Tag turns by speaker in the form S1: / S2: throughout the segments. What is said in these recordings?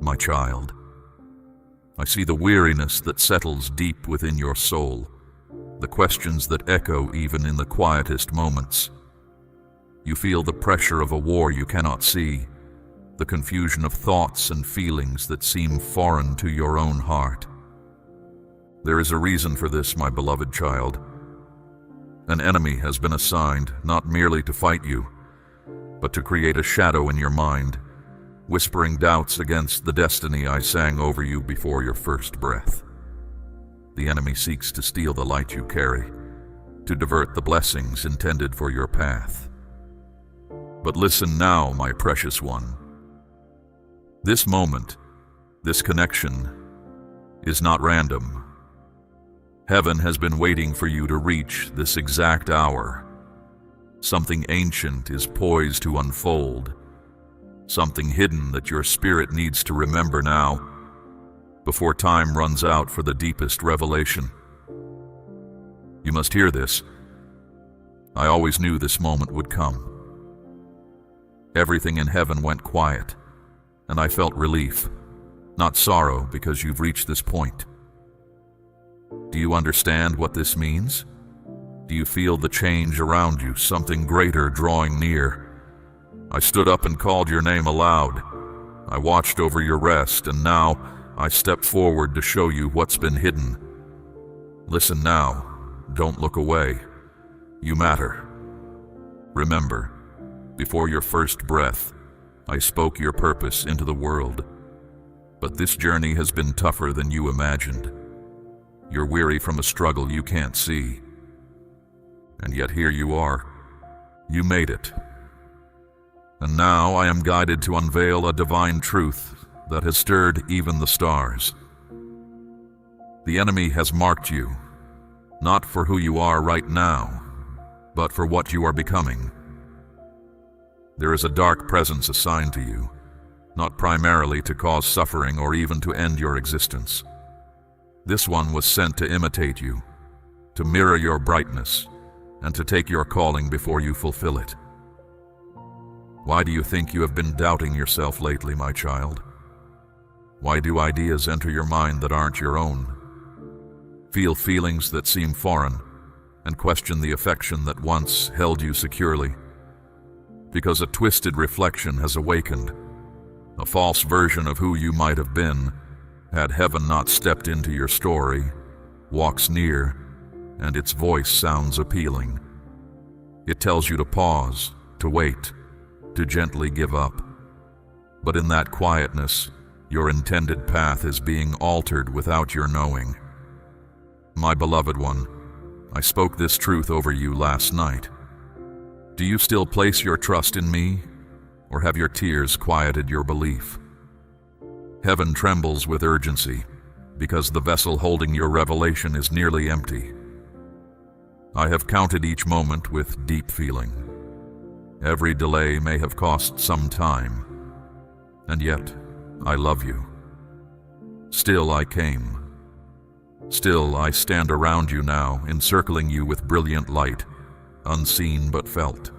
S1: my child. I see the weariness that settles deep within your soul, the questions that echo even in the quietest moments. You feel the pressure of a war you cannot see, the confusion of thoughts and feelings that seem foreign to your own heart. There is a reason for this, my beloved child. An enemy has been assigned not merely to fight you, but to create a shadow in your mind, whispering doubts against the destiny I sang over you before your first breath. The enemy seeks to steal the light you carry, to divert the blessings intended for your path. But listen now, my precious one. This moment, this connection, is not random. Heaven has been waiting for you to reach this exact hour. Something ancient is poised to unfold, something hidden that your spirit needs to remember now, before time runs out for the deepest revelation. You must hear this. I always knew this moment would come. Everything in heaven went quiet, and I felt relief, not sorrow, because you've reached this point. Do you understand what this means? Do you feel the change around you, something greater drawing near? I stood up and called your name aloud. I watched over your rest, and now I step forward to show you what's been hidden. Listen now. Don't look away. You matter. Remember, before your first breath, I spoke your purpose into the world. But this journey has been tougher than you imagined. You're weary from a struggle you can't see. And yet here you are. You made it. And now I am guided to unveil a divine truth that has stirred even the stars. The enemy has marked you, not for who you are right now, but for what you are becoming. There is a dark presence assigned to you, not primarily to cause suffering or even to end your existence. This one was sent to imitate you, to mirror your brightness, and to take your calling before you fulfill it. Why do you think you have been doubting yourself lately, my child? Why do ideas enter your mind that aren't your own? Feel feelings that seem foreign, and question the affection that once held you securely? Because a twisted reflection has awakened, a false version of who you might have been, had heaven not stepped into your story, walks near, and its voice sounds appealing. It tells you to pause, to wait, to gently give up. But in that quietness, your intended path is being altered without your knowing. My beloved one, I spoke this truth over you last night. Do you still place your trust in me, or have your tears quieted your belief? Heaven trembles with urgency, because the vessel holding your revelation is nearly empty. I have counted each moment with deep feeling. Every delay may have cost some time, and yet I love you. Still I came. Still I stand around you now, encircling you with brilliant light, unseen but felt.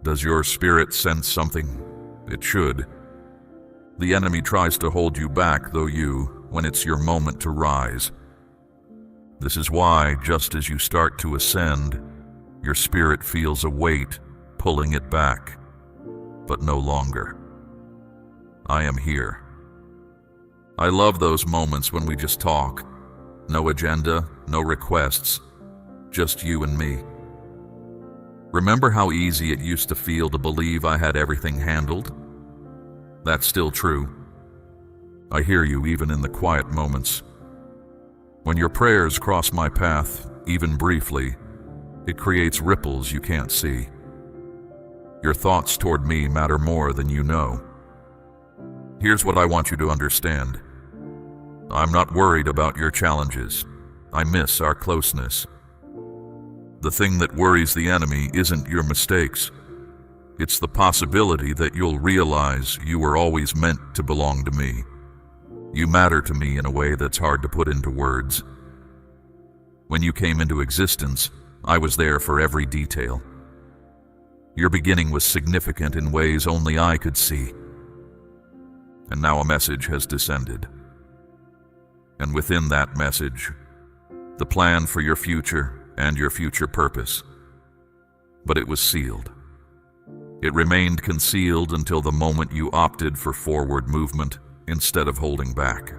S1: Does your spirit sense something? It should. The enemy tries to hold you back, though when it's your moment to rise. This is why, just as you start to ascend, your spirit feels a weight pulling it back, but no longer. I am here. I love those moments when we just talk. No agenda, no requests, just you and me. Remember how easy it used to feel to believe I had everything handled? That's still true. I hear you even in the quiet moments. When your prayers cross my path, even briefly, it creates ripples you can't see. Your thoughts toward me matter more than you know. Here's what I want you to understand. I'm not worried about your challenges. I miss our closeness. The thing that worries the enemy isn't your mistakes. It's the possibility that you'll realize you were always meant to belong to me. You matter to me in a way that's hard to put into words. When you came into existence, I was there for every detail. Your beginning was significant in ways only I could see. And now a message has descended. And within that message, the plan for your future and your future purpose. But it was sealed. It remained concealed until the moment you opted for forward movement instead of holding back.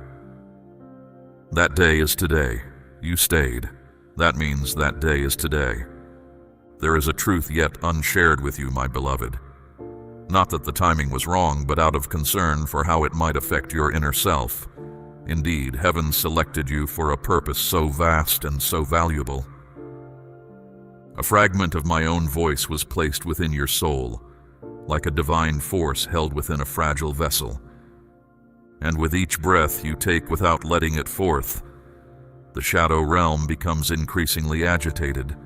S1: That day is today. You stayed. That means that day is today. There is a truth yet unshared with you, my beloved. Not that the timing was wrong, but out of concern for how it might affect your inner self. Indeed, heaven selected you for a purpose so vast and so valuable. A fragment of my own voice was placed within your soul, like a divine force held within a fragile vessel. And with each breath you take without letting it forth, the shadow realm becomes increasingly agitated.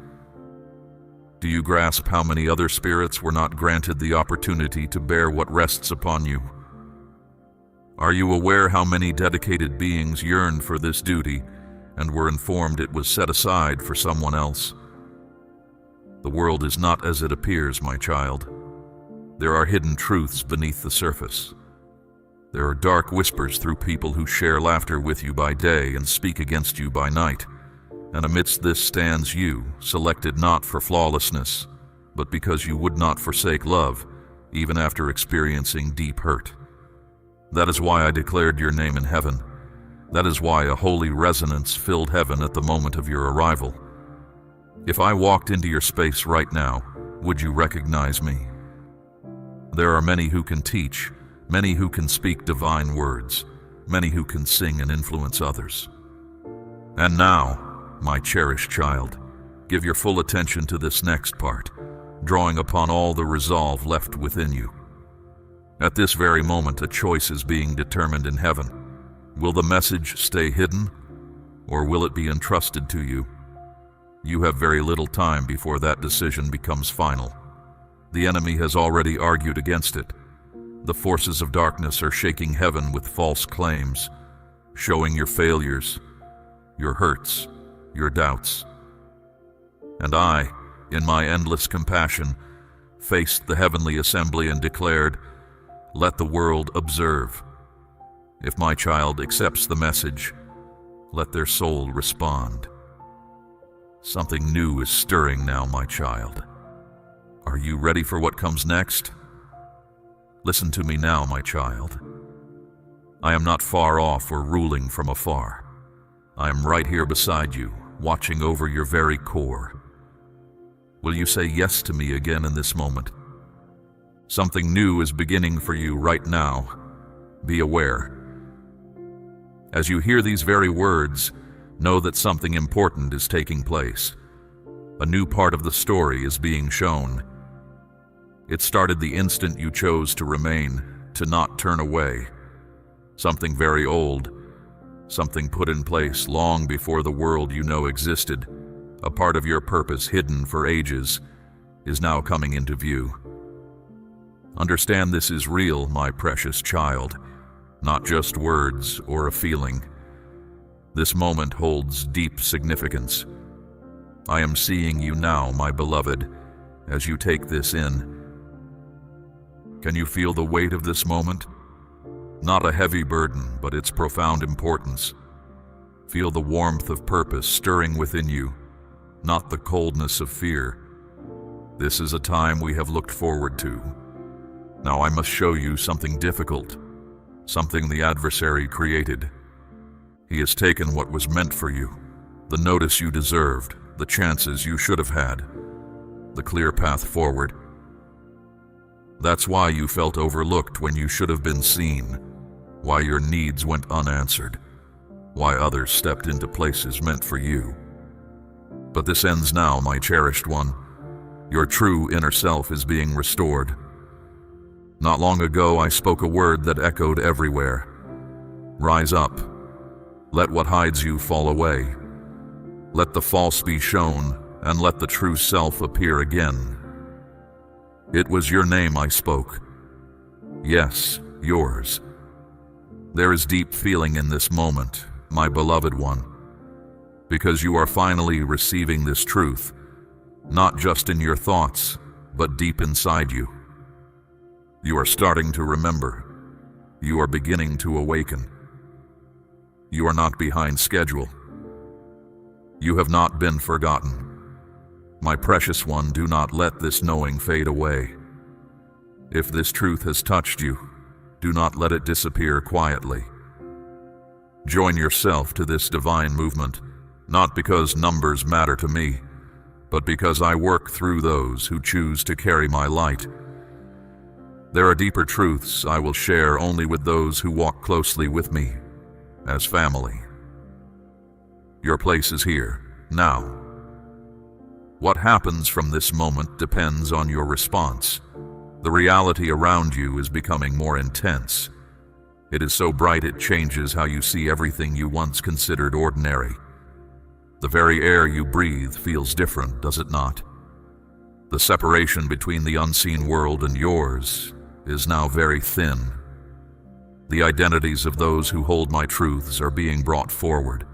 S1: Do you grasp how many other spirits were not granted the opportunity to bear what rests upon you? Are you aware how many dedicated beings yearned for this duty and were informed it was set aside for someone else? The world is not as it appears, my child. There are hidden truths beneath the surface. There are dark whispers through people who share laughter with you by day and speak against you by night. And amidst this stands you, selected not for flawlessness, but because you would not forsake love, even after experiencing deep hurt. That is why I declared your name in heaven. That is why a holy resonance filled heaven at the moment of your arrival. If I walked into your space right now, would you recognize me? There are many who can teach, many who can speak divine words, many who can sing and influence others. And now, my cherished child, give your full attention to this next part, drawing upon all the resolve left within you. At this very moment, a choice is being determined in heaven. Will the message stay hidden, or will it be entrusted to you? You have very little time before that decision becomes final. The enemy has already argued against it. The forces of darkness are shaking heaven with false claims, showing your failures, your hurts, your doubts. And I, in my endless compassion, faced the heavenly assembly and declared, "Let the world observe. If my child accepts the message, let their soul respond." Something new is stirring now, my child. Are you ready for what comes next? Listen to me now, my child. I am not far off or ruling from afar. I am right here beside you, watching over your very core. Will you say yes to me again in this moment? Something new is beginning for you right now. Be aware. As you hear these very words, know that something important is taking place. A new part of the story is being shown. It started the instant you chose to remain, to not turn away. Something very old, something put in place long before the world you know existed, a part of your purpose hidden for ages, is now coming into view. Understand this is real, my precious child, not just words or a feeling. This moment holds deep significance. I am seeing you now, my beloved, as you take this in. Can you feel the weight of this moment? Not a heavy burden, but its profound importance. Feel the warmth of purpose stirring within you, not the coldness of fear. This is a time we have looked forward to. Now I must show you something difficult, something the adversary created. He has taken what was meant for you, the notice you deserved, the chances you should have had, the clear path forward. That's why you felt overlooked when you should have been seen, why your needs went unanswered, why others stepped into places meant for you. But this ends now, my cherished one. Your true inner self is being restored. Not long ago, I spoke a word that echoed everywhere. Rise up. Let what hides you fall away. Let the false be shown, and let the true self appear again. It was your name I spoke. Yes, yours. There is deep feeling in this moment, my beloved one, because you are finally receiving this truth, not just in your thoughts, but deep inside you. You are starting to remember. you are beginning to awaken. You are not behind schedule. You have not been forgotten. My precious one, do not let this knowing fade away. If this truth has touched you, do not let it disappear quietly. Join yourself to this divine movement, not because numbers matter to me, but because I work through those who choose to carry my light. There are deeper truths I will share only with those who walk closely with me, as family. Your place is here, now. What happens from this moment depends on your response. The reality around you is becoming more intense. It is so bright it changes how you see everything you once considered ordinary. The very air you breathe feels different, does it not? The separation between the unseen world and yours is now very thin. The identities of those who hold my truths are being brought forward.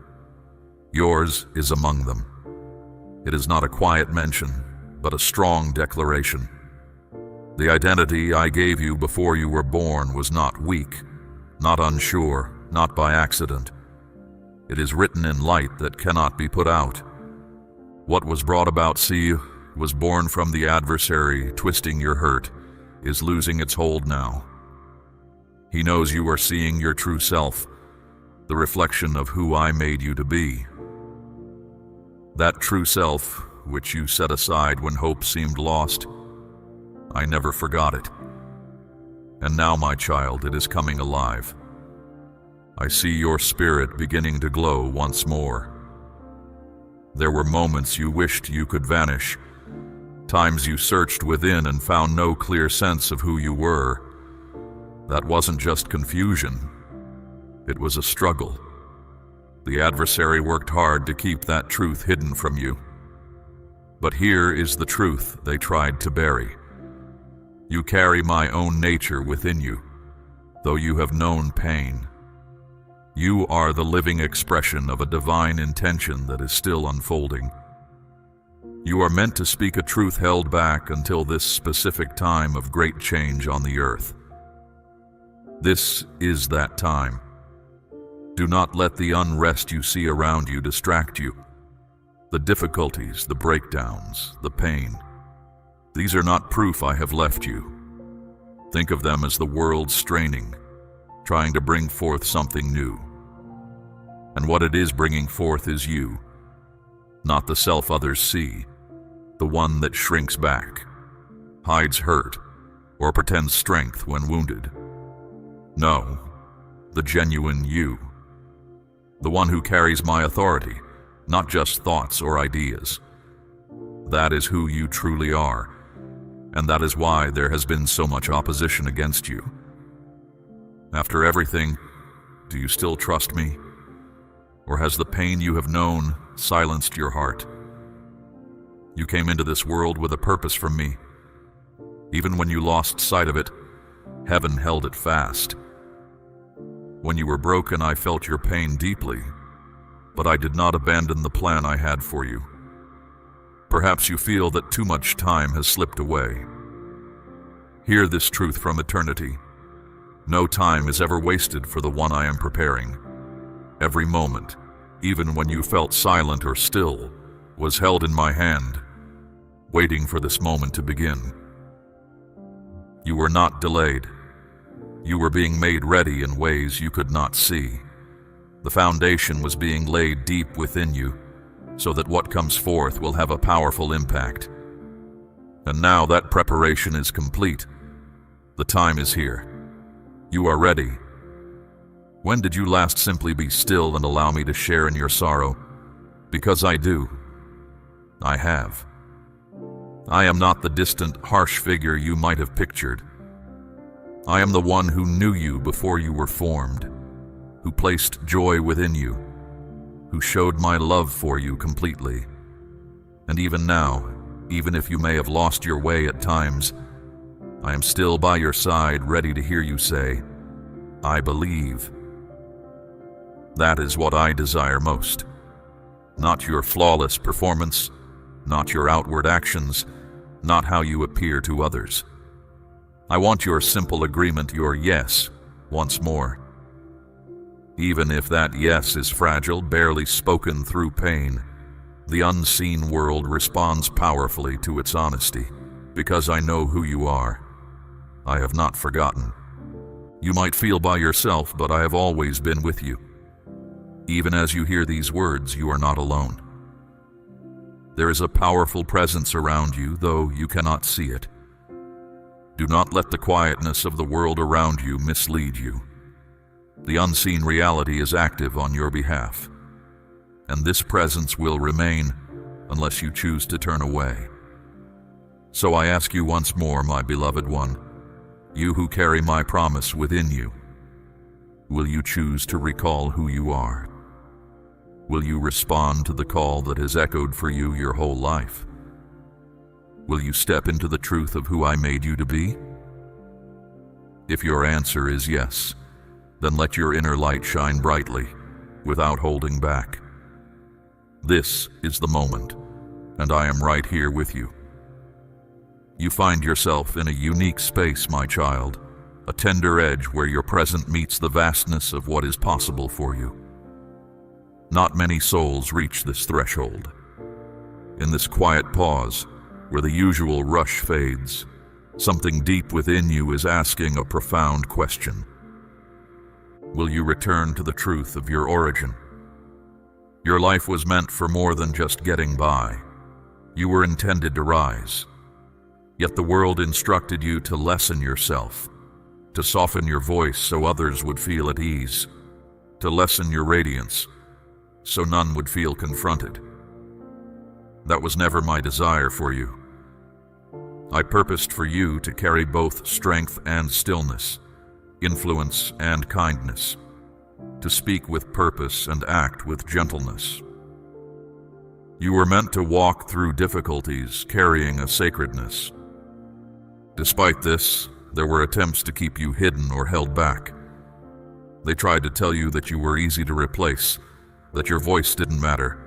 S1: Yours is among them. It is not a quiet mention, but a strong declaration. The identity I gave you before you were born was not weak, not unsure, not by accident. It is written in light that cannot be put out. What was brought about, was born from the adversary twisting your hurt, is losing its hold now. He knows you are seeing your true self, the reflection of who I made you to be. That true self, which you set aside when hope seemed lost, I never forgot it. And now, my child, it is coming alive. I see your spirit beginning to glow once more. There were moments you wished you could vanish, times you searched within and found no clear sense of who you were. That wasn't just confusion, it was a struggle. The adversary worked hard to keep that truth hidden from you. But here is the truth they tried to bury. You carry my own nature within you, though you have known pain. You are the living expression of a divine intention that is still unfolding. You are meant to speak a truth held back until this specific time of great change on the earth. This is that time. Do not let the unrest you see around you distract you. The difficulties, the breakdowns, the pain. These are not proof I have left you. Think of them as the world straining, trying to bring forth something new. And what it is bringing forth is you, not the self others see, the one that shrinks back, hides hurt, or pretends strength when wounded. No, the genuine you. The one who carries my authority, not just thoughts or ideas. That is who you truly are, and that is why there has been so much opposition against you. After everything, do you still trust me? Or has the pain you have known silenced your heart? You came into this world with a purpose from me. Even when you lost sight of it, heaven held it fast. When you were broken, I felt your pain deeply, but I did not abandon the plan I had for you. Perhaps you feel that too much time has slipped away. Hear this truth from eternity. No time is ever wasted for the one I am preparing. Every moment, even when you felt silent or still, was held in my hand, waiting for this moment to begin. You were not delayed. You were being made ready in ways you could not see. The foundation was being laid deep within you, so that what comes forth will have a powerful impact. And now that preparation is complete. The time is here. You are ready. When did you last simply be still and allow me to share in your sorrow? Because I do. I have. I am not the distant, harsh figure you might have pictured. I am the one who knew you before you were formed, who placed joy within you, who showed my love for you completely. And even now, even if you may have lost your way at times, I am still by your side, ready to hear you say, I believe. That is what I desire most. Not your flawless performance, not your outward actions, not how you appear to others. I want your simple agreement, your yes, once more. Even if that yes is fragile, barely spoken through pain, the unseen world responds powerfully to its honesty. Because I know who you are, I have not forgotten. You might feel by yourself, but I have always been with you. Even as you hear these words, you are not alone. There is a powerful presence around you, though you cannot see it. Do not let the quietness of the world around you mislead you. The unseen reality is active on your behalf, and this presence will remain unless you choose to turn away. So I ask you once more, my beloved one, you who carry my promise within you, will you choose to recall who you are? Will you respond to the call that has echoed for you your whole life? Will you step into the truth of who I made you to be? If your answer is yes, then let your inner light shine brightly, without holding back. This is the moment, and I am right here with you. You find yourself in a unique space, my child, a tender edge where your present meets the vastness of what is possible for you. Not many souls reach this threshold. In this quiet pause, where the usual rush fades, something deep within you is asking a profound question. Will you return to the truth of your origin? Your life was meant for more than just getting by. You were intended to rise. Yet the world instructed you to lessen yourself, to soften your voice so others would feel at ease, to lessen your radiance so none would feel confronted. That was never my desire for you. I purposed for you to carry both strength and stillness, influence and kindness, to speak with purpose and act with gentleness. You were meant to walk through difficulties carrying a sacredness. Despite this, there were attempts to keep you hidden or held back. They tried to tell you that you were easy to replace, that your voice didn't matter,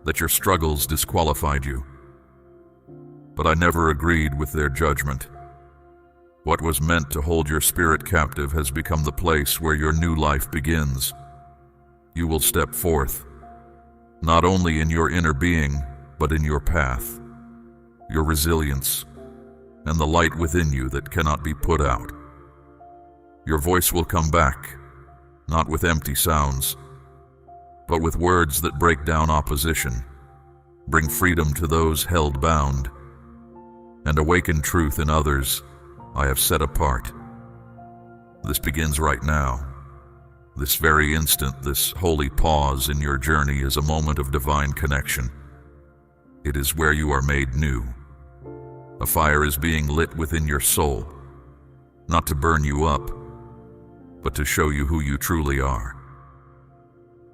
S1: that your struggles disqualified you. But I never agreed with their judgment. What was meant to hold your spirit captive has become the place where your new life begins. You will step forth, not only in your inner being, but in your path, your resilience, and the light within you that cannot be put out. Your voice will come back, not with empty sounds, but with words that break down opposition, bring freedom to those held bound, and awaken truth in others I have set apart. This begins right now. This very instant, this holy pause in your journey is a moment of divine connection. It is where you are made new. A fire is being lit within your soul, not to burn you up, but to show you who you truly are.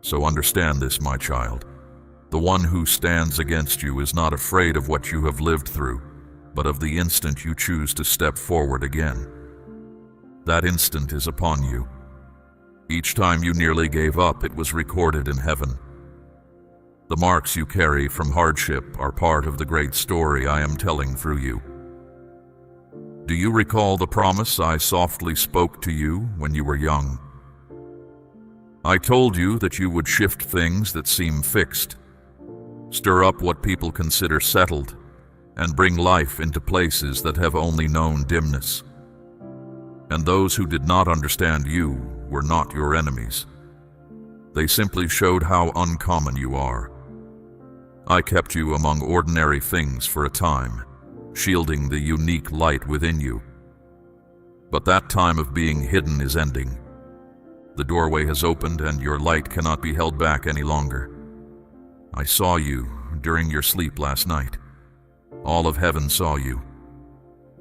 S1: So understand this, my child. The one who stands against you is not afraid of what you have lived through, but of the instant you choose to step forward again. That instant is upon you. Each time you nearly gave up, it was recorded in heaven. The marks you carry from hardship are part of the great story I am telling through you. Do you recall the promise I softly spoke to you when you were young? I told you that you would shift things that seem fixed, stir up what people consider settled, and bring life into places that have only known dimness. And those who did not understand you were not your enemies. They simply showed how uncommon you are. I kept you among ordinary things for a time, shielding the unique light within you. But that time of being hidden is ending. The doorway has opened and your light cannot be held back any longer. I saw you during your sleep last night. All of heaven saw you.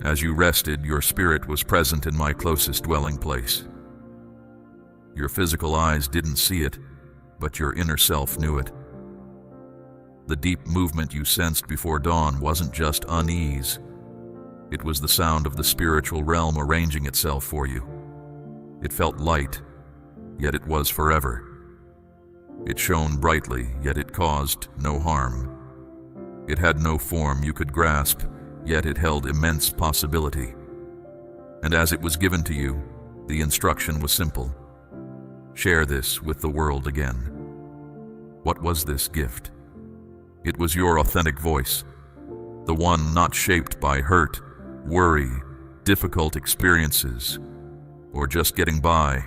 S1: As you rested, your spirit was present in my closest dwelling place. Your physical eyes didn't see it, but your inner self knew it. The deep movement you sensed before dawn wasn't just unease. It was the sound of the spiritual realm arranging itself for you. It felt light, yet it was forever. It shone brightly, yet it caused no harm. It had no form you could grasp, yet it held immense possibility. And as it was given to you, The instruction was simple. Share this with the world again. What was this gift? It was your authentic voice, the one not shaped by hurt, worry, difficult experiences, or just getting by,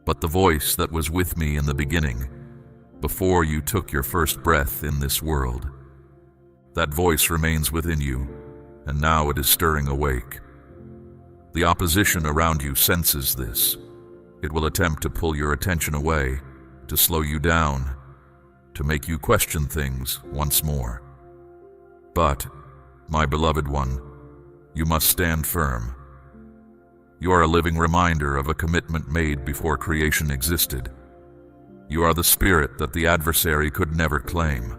S1: but the voice that was with me in the beginning, before you took your first breath in this world. That voice remains within you, and now it is stirring awake. The opposition around you senses this. It will attempt to pull your attention away, to slow you down, to make you question things once more. But, my beloved one, you must stand firm. You are a living reminder of a commitment made before creation existed. You are the spirit that the adversary could never claim.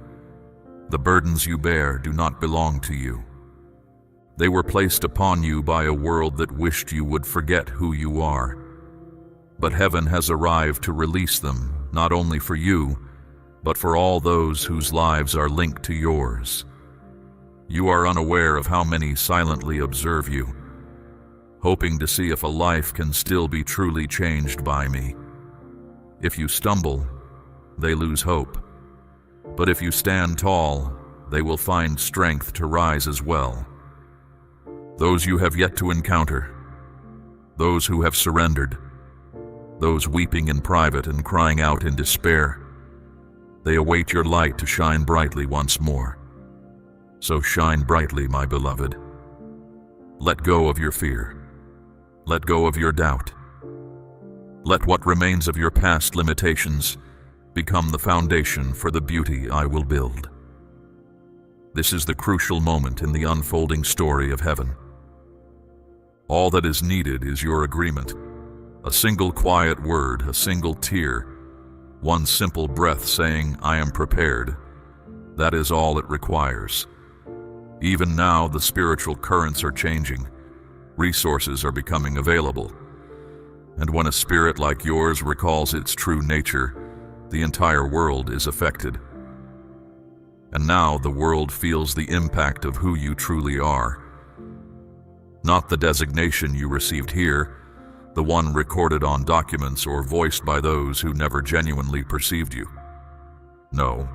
S1: The burdens you bear do not belong to you. They were placed upon you by a world that wished you would forget who you are. But heaven has arrived to release them, not only for you, but for all those whose lives are linked to yours. You are unaware of how many silently observe you, hoping to see if a life can still be truly changed by me. If you stumble, they lose hope. But if you stand tall, they will find strength to rise as well. Those you have yet to encounter, those who have surrendered, those weeping in private and crying out in despair, they await your light to shine brightly once more. So shine brightly, my beloved. Let go of your fear. Let go of your doubt. Let what remains of your past limitations become the foundation for the beauty I will build. This is the crucial moment in the unfolding story of heaven. All that is needed is your agreement. A single quiet word, a single tear, one simple breath saying, "I am prepared." That is all it requires. Even now, the spiritual currents are changing. Resources are becoming available. And when a spirit like yours recalls its true nature, the entire world is affected. And now the world feels the impact of who you truly are. Not the designation you received here, the one recorded on documents or voiced by those who never genuinely perceived you. No,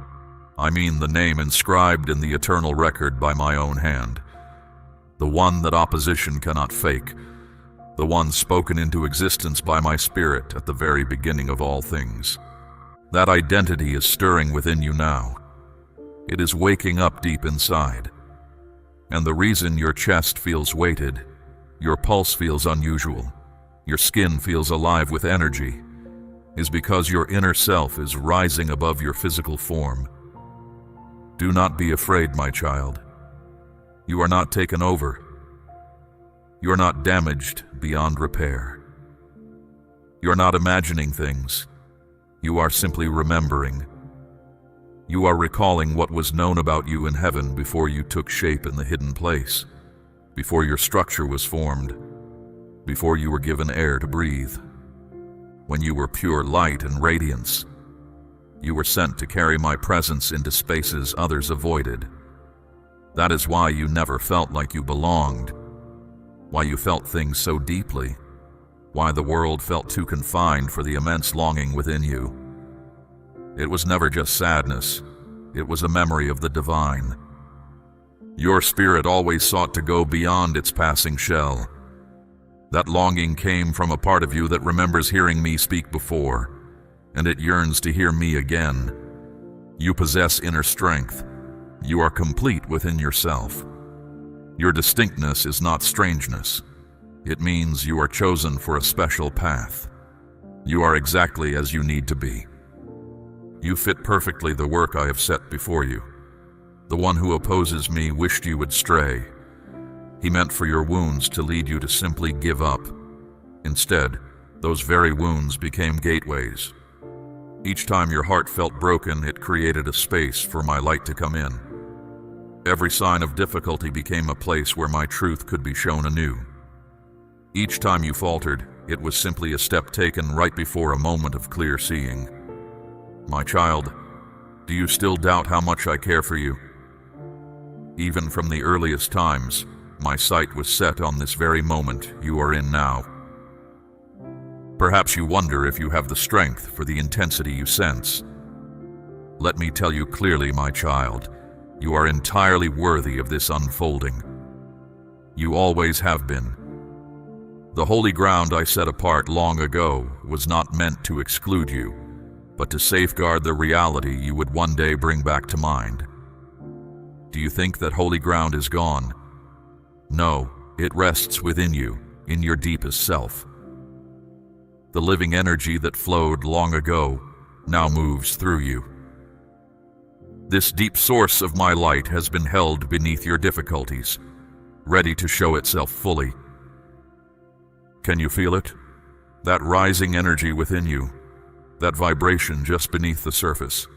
S1: I mean the name inscribed in the eternal record by my own hand. The one that opposition cannot fake. The one spoken into existence by my spirit at the very beginning of all things. That identity is stirring within you now. It is waking up deep inside. And the reason your chest feels weighted, your pulse feels unusual, your skin feels alive with energy, is because your inner self is rising above your physical form. Do not be afraid, my child. You are not taken over. You are not damaged beyond repair. You are not imagining things. You are simply remembering. You are recalling what was known about you in heaven before you took shape in the hidden place, before your structure was formed, before you were given air to breathe. When you were pure light and radiance, you were sent to carry my presence into spaces others avoided. That is why you never felt like you belonged, why you felt things so deeply, why the world felt too confined for the immense longing within you. It was never just sadness, it was a memory of the divine. Your spirit always sought to go beyond its passing shell. That longing came from a part of you that remembers hearing me speak before, and it yearns to hear me again. You possess inner strength. You are complete within yourself. Your distinctness is not strangeness. It means you are chosen for a special path. You are exactly as you need to be. You fit perfectly the work I have set before you. The one who opposes me wished you would stray. He meant for your wounds to lead you to simply give up. Instead, those very wounds became gateways. Each time your heart felt broken, it created a space for my light to come in. Every sign of difficulty became a place where my truth could be shown anew. Each time you faltered, it was simply a step taken right before a moment of clear seeing. My child, do you still doubt how much I care for you? Even from the earliest times, my sight was set on this very moment you are in now. Perhaps you wonder if you have the strength for the intensity you sense. Let me tell you clearly, my child, you are entirely worthy of this unfolding. You always have been. The holy ground I set apart long ago was not meant to exclude you, but to safeguard the reality you would one day bring back to mind. Do you think that holy ground is gone? No, it rests within you, in your deepest self. The living energy that flowed long ago now moves through you. This deep source of my light has been held beneath your difficulties, ready to show itself fully. Can you feel it? That rising energy within you, that vibration just beneath the surface.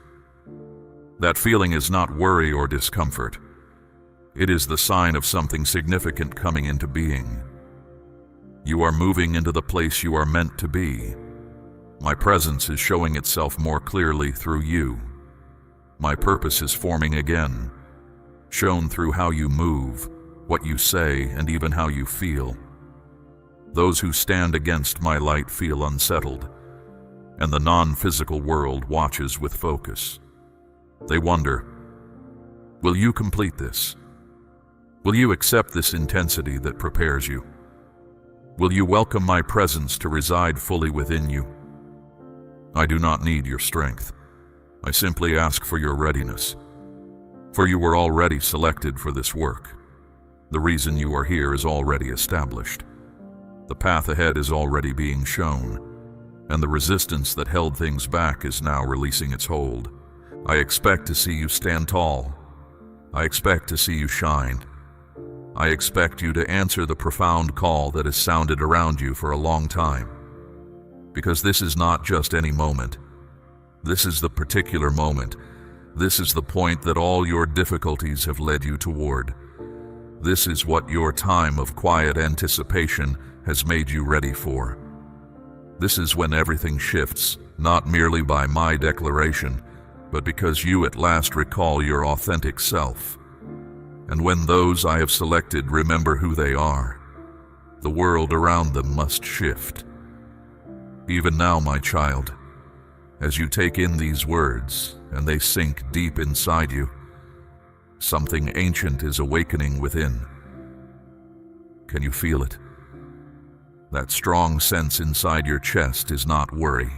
S1: That feeling is not worry or discomfort. It is the sign of something significant coming into being. You are moving into the place you are meant to be. My presence is showing itself more clearly through you. My purpose is forming again, shown through how you move, what you say, and even how you feel. Those who stand against my light feel unsettled, and the non-physical world watches with focus. They wonder, will you complete this? Will you accept this intensity that prepares you? Will you welcome my presence to reside fully within you? I do not need your strength. I simply ask for your readiness. For you were already selected for this work. The reason you are here is already established. The path ahead is already being shown, and the resistance that held things back is now releasing its hold. I expect to see you stand tall. I expect to see you shine. I expect you to answer the profound call that has sounded around you for a long time. Because this is not just any moment. This is the particular moment. This is the point that all your difficulties have led you toward. This is what your time of quiet anticipation has made you ready for. This is when everything shifts, not merely by my declaration, but because you at last recall your authentic self. And when those I have selected remember who they are, the world around them must shift. Even now, my child, as you take in these words and they sink deep inside you, something ancient is awakening within. Can you feel it? That strong sense inside your chest is not worry.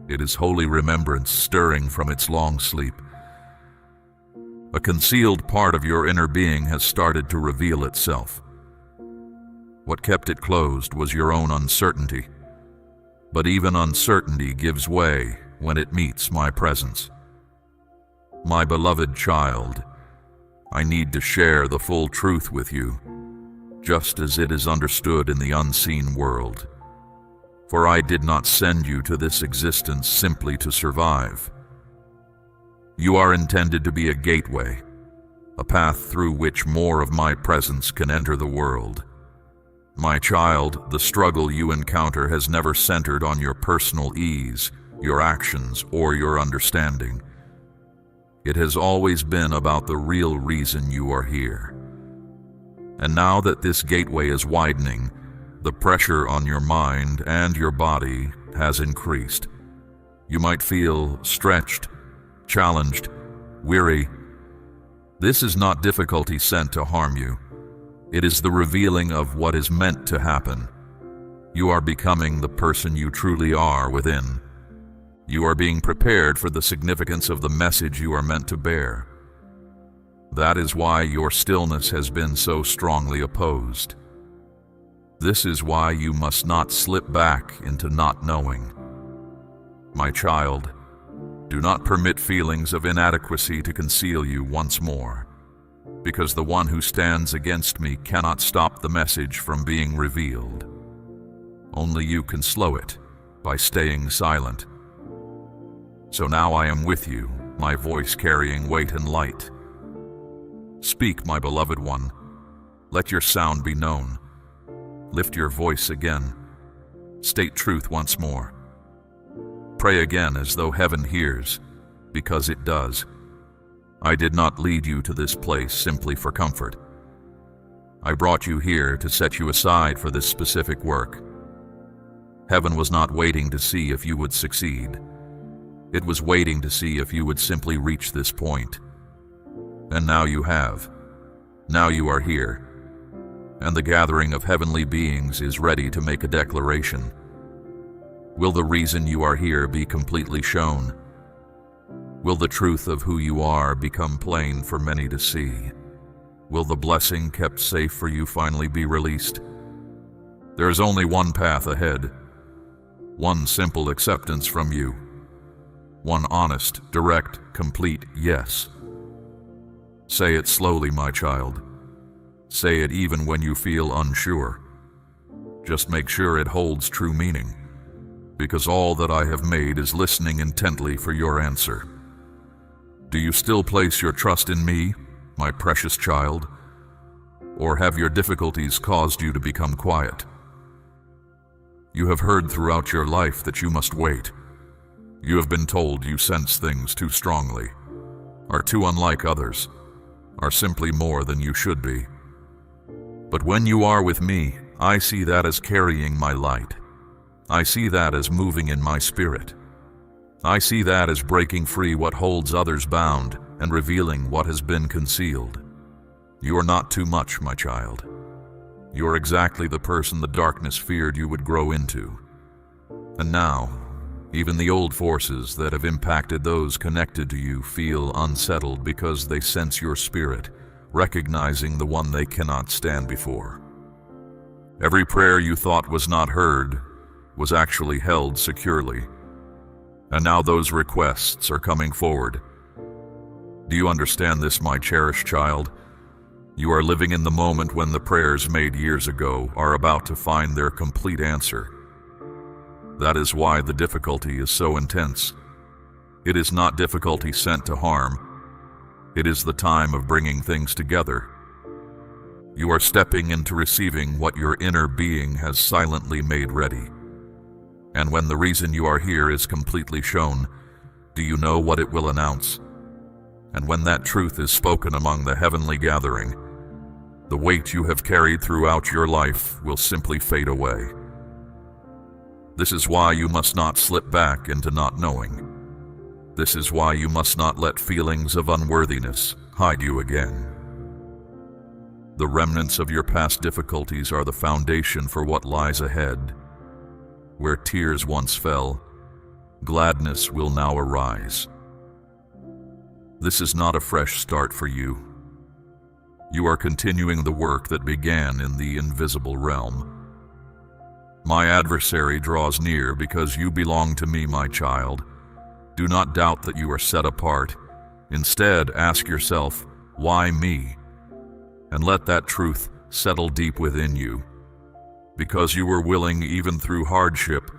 S1: It is holy remembrance stirring from its long sleep. A concealed part of your inner being has started to reveal itself. What kept it closed was your own uncertainty. But even uncertainty gives way when it meets my presence. My beloved child, I need to share the full truth with you, just as it is understood in the unseen world. For I did not send you to this existence simply to survive. You are intended to be a gateway, a path through which more of my presence can enter the world. My child, the struggle you encounter has never centered on your personal ease, your actions, or your understanding. It has always been about the real reason you are here. And now that this gateway is widening, the pressure on your mind and your body has increased. You might feel stretched, challenged, weary. This is not difficulty sent to harm you. It is the revealing of what is meant to happen. You are becoming the person you truly are within. You are being prepared for the significance of the message you are meant to bear. That is why your stillness has been so strongly opposed. This is why you must not slip back into not knowing. My child, do not permit feelings of inadequacy to conceal you once more, because the one who stands against me cannot stop the message from being revealed. Only you can slow it by staying silent. So now I am with you, my voice carrying weight and light. Speak, my beloved one. Let your sound be known. Lift your voice again. State truth once more. Pray again as though heaven hears, because it does. I did not lead you to this place simply for comfort. I brought you here to set you aside for this specific work. Heaven was not waiting to see if you would succeed. It was waiting to see if you would simply reach this point. And now you have. Now you are here. And the gathering of heavenly beings is ready to make a declaration. Will the reason you are here be completely shown? Will the truth of who you are become plain for many to see? Will the blessing kept safe for you finally be released? There is only one path ahead. One simple acceptance from you. One honest, direct, complete yes. Say it slowly, my child. Say it even when you feel unsure. Just make sure it holds true meaning, because all that I have made is listening intently for your answer. Do you still place your trust in me, my precious child? Or have your difficulties caused you to become quiet? You have heard throughout your life that you must wait. You have been told you sense things too strongly, are too unlike others, are simply more than you should be. But when you are with me, I see that as carrying my light. I see that as moving in my spirit. I see that as breaking free what holds others bound and revealing what has been concealed. You are not too much, my child. You are exactly the person the darkness feared you would grow into. And now, even the old forces that have impacted those connected to you feel unsettled because they sense your spirit, recognizing the one they cannot stand before. Every prayer you thought was not heard was actually held securely. And now those requests are coming forward. Do you understand this, my cherished child? You are living in the moment when the prayers made years ago are about to find their complete answer. That is why the difficulty is so intense. It is not difficulty sent to harm. It is the time of bringing things together. You are stepping into receiving what your inner being has silently made ready. And when the reason you are here is completely shown, do you know what it will announce? And when that truth is spoken among the heavenly gathering, the weight you have carried throughout your life will simply fade away. This is why you must not slip back into not knowing. This is why you must not let feelings of unworthiness hide you again. The remnants of your past difficulties are the foundation for what lies ahead. Where tears once fell, gladness will now arise. This is not a fresh start for you. You are continuing the work that began in the invisible realm. My adversary draws near because you belong to me, my child. Do not doubt that you are set apart. Instead, ask yourself, why me? And let that truth settle deep within you. Because you were willing even through hardship,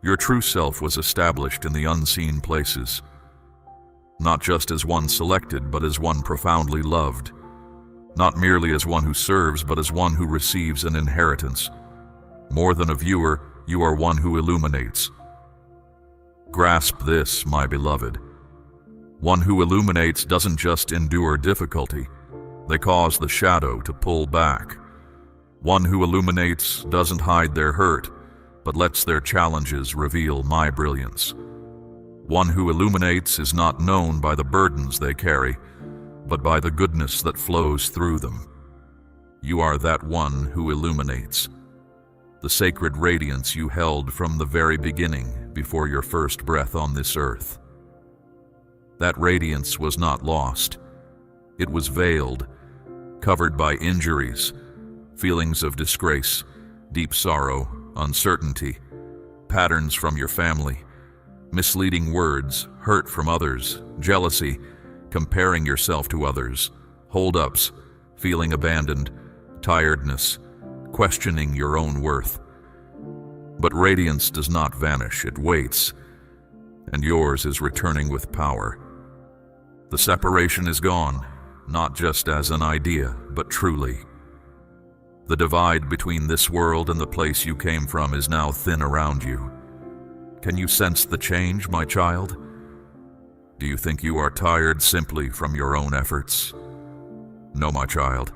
S1: your true self was established in the unseen places. Not just as one selected, but as one profoundly loved. Not merely as one who serves, but as one who receives an inheritance. More than a viewer, you are one who illuminates. Grasp this, my beloved. One who illuminates doesn't just endure difficulty. They cause the shadow to pull back. One who illuminates doesn't hide their hurt, but lets their challenges reveal my brilliance. One who illuminates is not known by the burdens they carry, but by the goodness that flows through them. You are that one who illuminates. The sacred radiance you held from the very beginning before your first breath on this earth. That radiance was not lost. It was veiled, covered by injuries, feelings of disgrace, deep sorrow, uncertainty, patterns from your family, misleading words, hurt from others, jealousy, comparing yourself to others, hold-ups, feeling abandoned, tiredness, questioning your own worth. But radiance does not vanish, it waits, and yours is returning with power. The separation is gone, not just as an idea, but truly. The divide between this world and the place you came from is now thin around you. Can you sense the change, my child? Do you think you are tired simply from your own efforts? No, my child.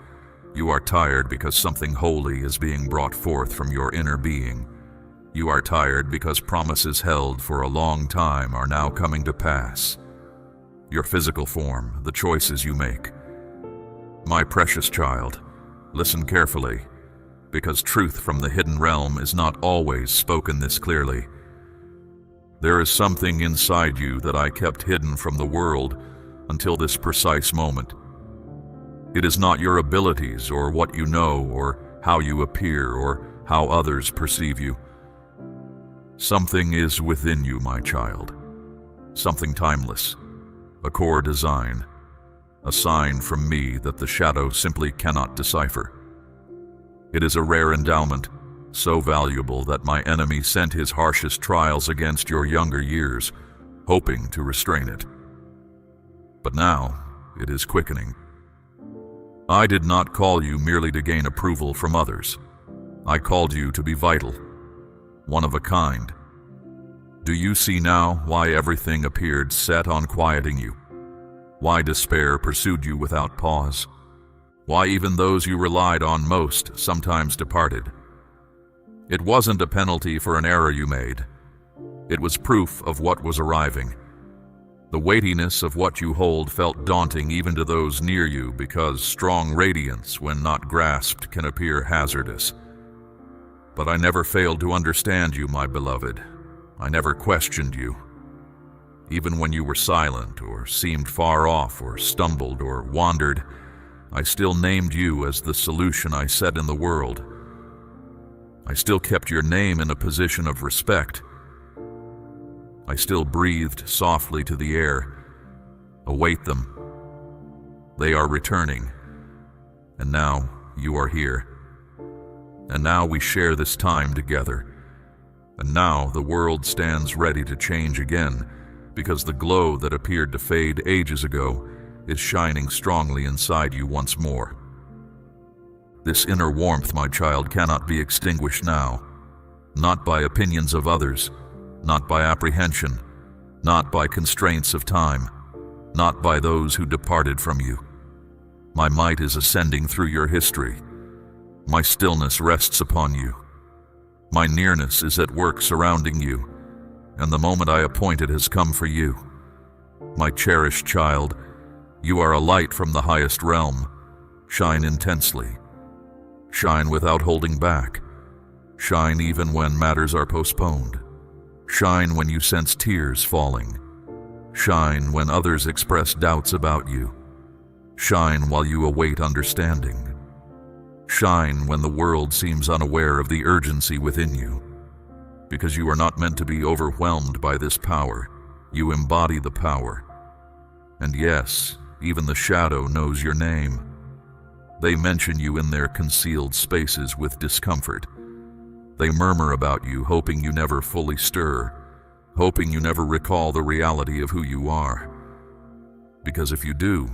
S1: You are tired because something holy is being brought forth from your inner being. You are tired because promises held for a long time are now coming to pass. Your physical form, the choices you make. My precious child, listen carefully, because truth from the hidden realm is not always spoken this clearly. There is something inside you that I kept hidden from the world until this precise moment. It is not your abilities or what you know or how you appear or how others perceive you. Something is within you, my child. Something timeless, a core design, a sign from me that the shadow simply cannot decipher. It is a rare endowment, so valuable that my enemy sent his harshest trials against your younger years, hoping to restrain it. But now, it is quickening. I did not call you merely to gain approval from others. I called you to be vital, one of a kind. Do you see now why everything appeared set on quieting you? Why despair pursued you without pause? Why even those you relied on most sometimes departed? It wasn't a penalty for an error you made. It was proof of what was arriving. The weightiness of what you hold felt daunting even to those near you because strong radiance, when not grasped, can appear hazardous. But I never failed to understand you, my beloved. I never questioned you. Even when you were silent or seemed far off or stumbled or wandered, I still named you as the solution I set in the world. I still kept your name in a position of respect. I still breathed softly to the air. Await them. They are returning. And now you are here. And now we share this time together. And now the world stands ready to change again, because the glow that appeared to fade ages ago is shining strongly inside you once more. This inner warmth, my child, cannot be extinguished now, not by opinions of others, not by apprehension, not by constraints of time, not by those who departed from you. My might is ascending through your history. My stillness rests upon you. My nearness is at work surrounding you, and the moment I appointed has come for you. My cherished child, you are a light from the highest realm. Shine intensely. Shine without holding back. Shine even when matters are postponed. Shine when you sense tears falling. Shine when others express doubts about you. Shine while you await understanding. Shine when the world seems unaware of the urgency within you. Because you are not meant to be overwhelmed by this power. You embody the power. And yes, even the shadow knows your name. They mention you in their concealed spaces with discomfort. They murmur about you, hoping you never fully stir, hoping you never recall the reality of who you are. Because if you do,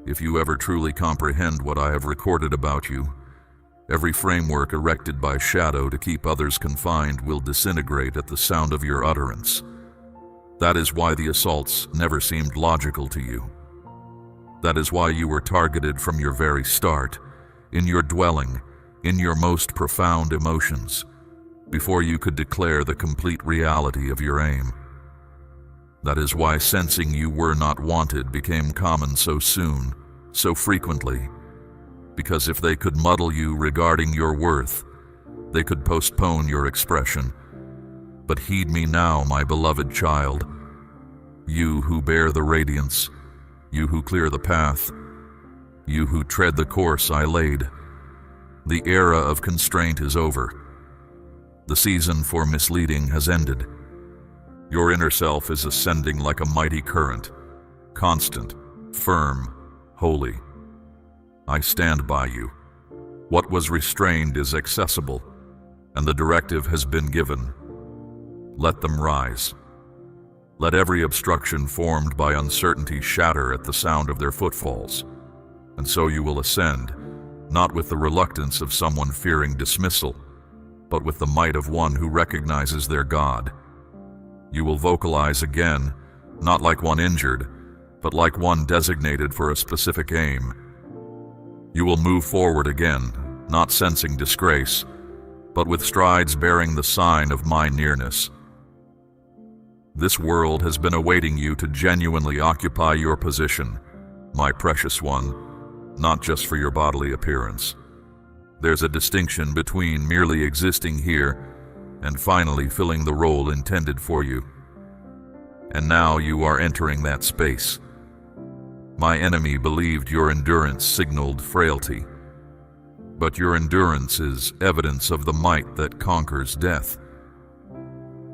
S1: if you ever truly comprehend what I have recorded about you, every framework erected by shadow to keep others confined will disintegrate at the sound of your utterance. That is why the assaults never seemed logical to you. That is why you were targeted from your very start, in your dwelling, in your most profound emotions, before you could declare the complete reality of your aim. That is why sensing you were not wanted became common so soon, so frequently, because if they could muddle you regarding your worth, they could postpone your expression. But heed me now, my beloved child, you who bear the radiance, you who clear the path, you who tread the course I laid. The era of constraint is over. The season for misleading has ended. Your inner self is ascending like a mighty current, constant, firm, holy. I stand by you. What was restrained is accessible, and the directive has been given. Let them rise. Let every obstruction formed by uncertainty shatter at the sound of their footfalls, and so you will ascend, not with the reluctance of someone fearing dismissal, but with the might of one who recognizes their God. You will vocalize again, not like one injured, but like one designated for a specific aim. You will move forward again, not sensing disgrace, but with strides bearing the sign of my nearness. This world has been awaiting you to genuinely occupy your position, my precious one, not just for your bodily appearance. There's a distinction between merely existing here and finally filling the role intended for you. And now you are entering that space. My enemy believed your endurance signaled frailty, but your endurance is evidence of the might that conquers death.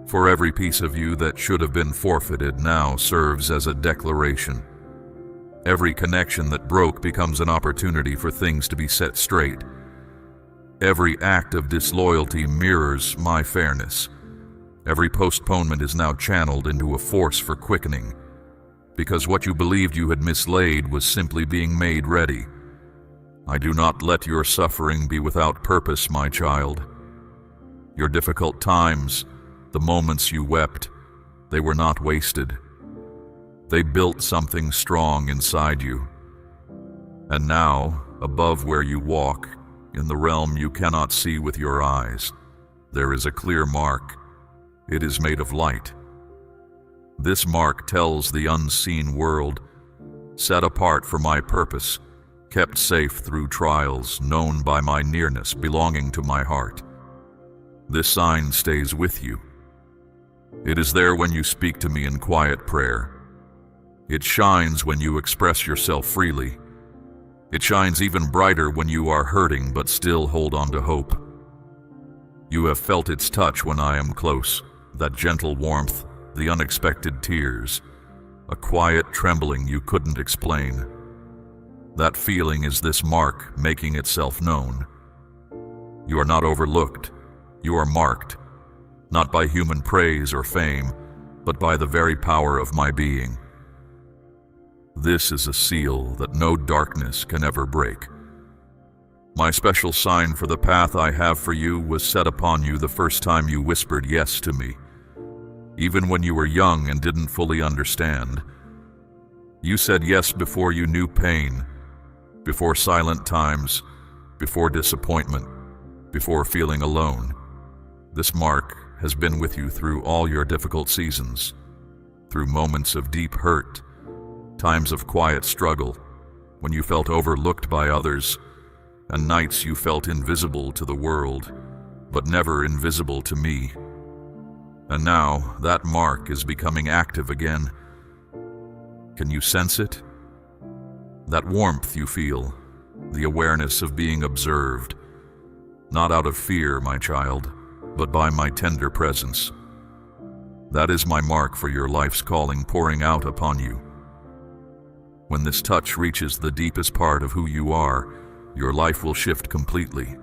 S1: For every piece of you that should have been forfeited now serves as a declaration. Every connection that broke becomes an opportunity for things to be set straight. Every act of disloyalty mirrors my fairness. Every postponement is now channeled into a force for quickening, because what you believed you had mislaid was simply being made ready. I do not let your suffering be without purpose, my child. Your difficult times, the moments you wept, they were not wasted. They built something strong inside you. And now, above where you walk, in the realm you cannot see with your eyes, there is a clear mark. It is made of light. This mark tells the unseen world, set apart for my purpose, kept safe through trials, known by my nearness, belonging to my heart. This sign stays with you. It is there when you speak to me in quiet prayer. It shines when you express yourself freely. It shines even brighter when you are hurting but still hold on to hope. You have felt its touch when I am close, that gentle warmth, the unexpected tears, a quiet trembling you couldn't explain. That feeling is this mark making itself known. You are not overlooked. You are marked, not by human praise or fame, but by the very power of my being. This is a seal that no darkness can ever break. My special sign for the path I have for you was set upon you the first time you whispered yes to me, even when you were young and didn't fully understand. You said yes before you knew pain, before silent times, before disappointment, before feeling alone. This mark has been with you through all your difficult seasons, through moments of deep hurt, times of quiet struggle, when you felt overlooked by others, and nights you felt invisible to the world, but never invisible to me. And now that mark is becoming active again. Can you sense it? That warmth you feel, the awareness of being observed, not out of fear, my child, but by my tender presence. That is my mark for your life's calling pouring out upon you. When this touch reaches the deepest part of who you are, your life will shift completely.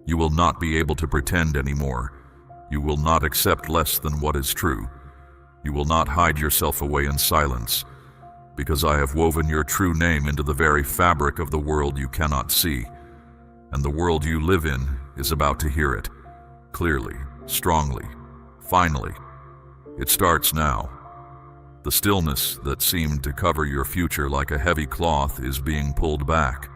S1: You will not be able to pretend anymore. You will not accept less than what is true. You will not hide yourself away in silence, because I have woven your true name into the very fabric of the world you cannot see, and the world you live in is about to hear it, clearly, strongly, finally. It starts now. The stillness that seemed to cover your future like a heavy cloth is being pulled back.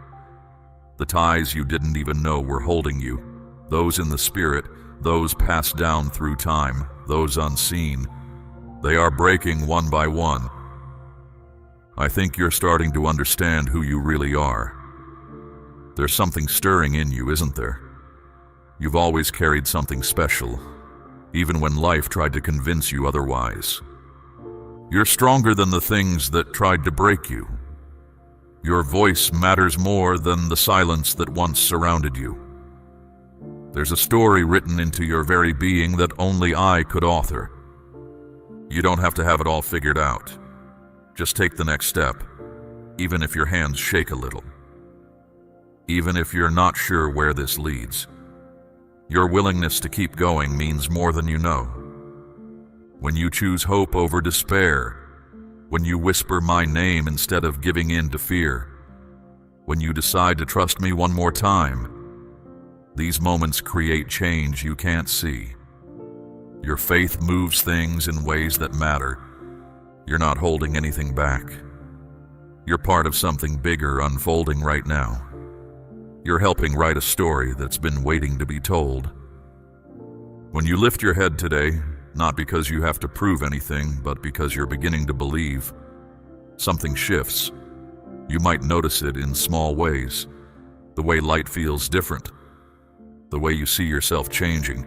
S1: The ties you didn't even know were holding you, those in the spirit, those passed down through time, those unseen, they are breaking one by one. I think you're starting to understand who you really are. There's something stirring in you, isn't there? You've always carried something special, even when life tried to convince you otherwise. You're stronger than the things that tried to break you. Your voice matters more than the silence that once surrounded you. There's a story written into your very being that only I could author. You don't have to have it all figured out. Just take the next step, even if your hands shake a little. Even if you're not sure where this leads. Your willingness to keep going means more than you know. When you choose hope over despair, when you whisper my name instead of giving in to fear, when you decide to trust me one more time, these moments create change you can't see. Your faith moves things in ways that matter. You're not holding anything back. You're part of something bigger unfolding right now. You're helping write a story that's been waiting to be told. When you lift your head today, not because you have to prove anything, but because you're beginning to believe, something shifts. You might notice it in small ways. The way light feels different. The way you see yourself changing.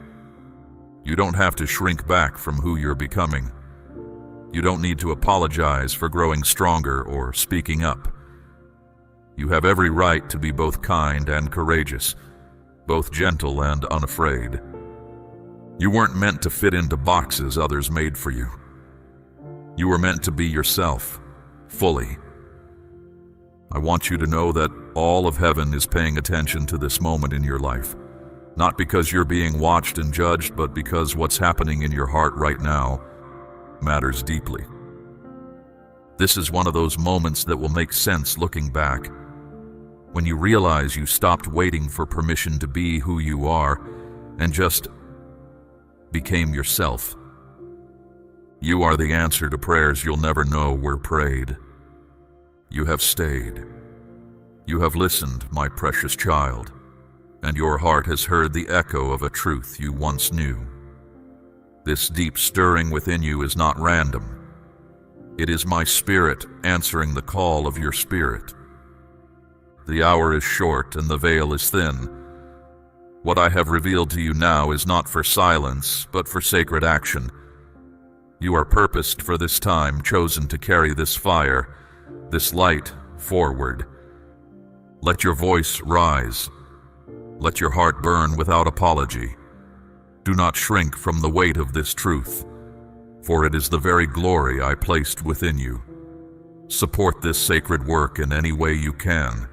S1: You don't have to shrink back from who you're becoming. You don't need to apologize for growing stronger or speaking up. You have every right to be both kind and courageous, both gentle and unafraid. You weren't meant to fit into boxes others made for you. You were meant to be yourself, fully. I want you to know that all of heaven is paying attention to this moment in your life, not because you're being watched and judged, but because what's happening in your heart right now matters deeply. This is one of those moments that will make sense looking back, when you realize you stopped waiting for permission to be who you are and just became yourself. You are the answer to prayers you'll never know were prayed. You have stayed. You have listened, my precious child, and your heart has heard the echo of a truth you once knew. This deep stirring within you is not random. It is my spirit answering the call of your spirit. The hour is short and the veil is thin. What I have revealed to you now is not for silence, but for sacred action. You are purposed for this time, chosen to carry this fire, this light forward. Let your voice rise. Let your heart burn without apology. Do not shrink from the weight of this truth, for it is the very glory I placed within you. Support this sacred work in any way you can,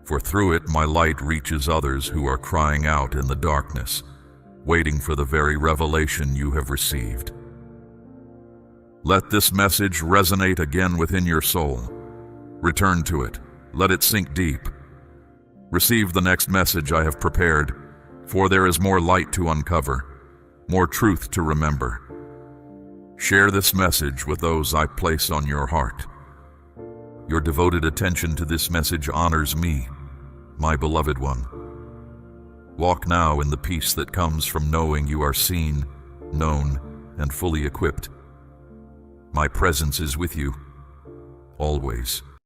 S1: for through it my light reaches others who are crying out in the darkness, waiting for the very revelation you have received. Let this message resonate again within your soul. Return to it. Let it sink deep. Receive the next message I have prepared, for there is more light to uncover, more truth to remember. Share this message with those I place on your heart. Your devoted attention to this message honors me, my beloved one. Walk now in the peace that comes from knowing you are seen, known, and fully equipped. My presence is with you, always.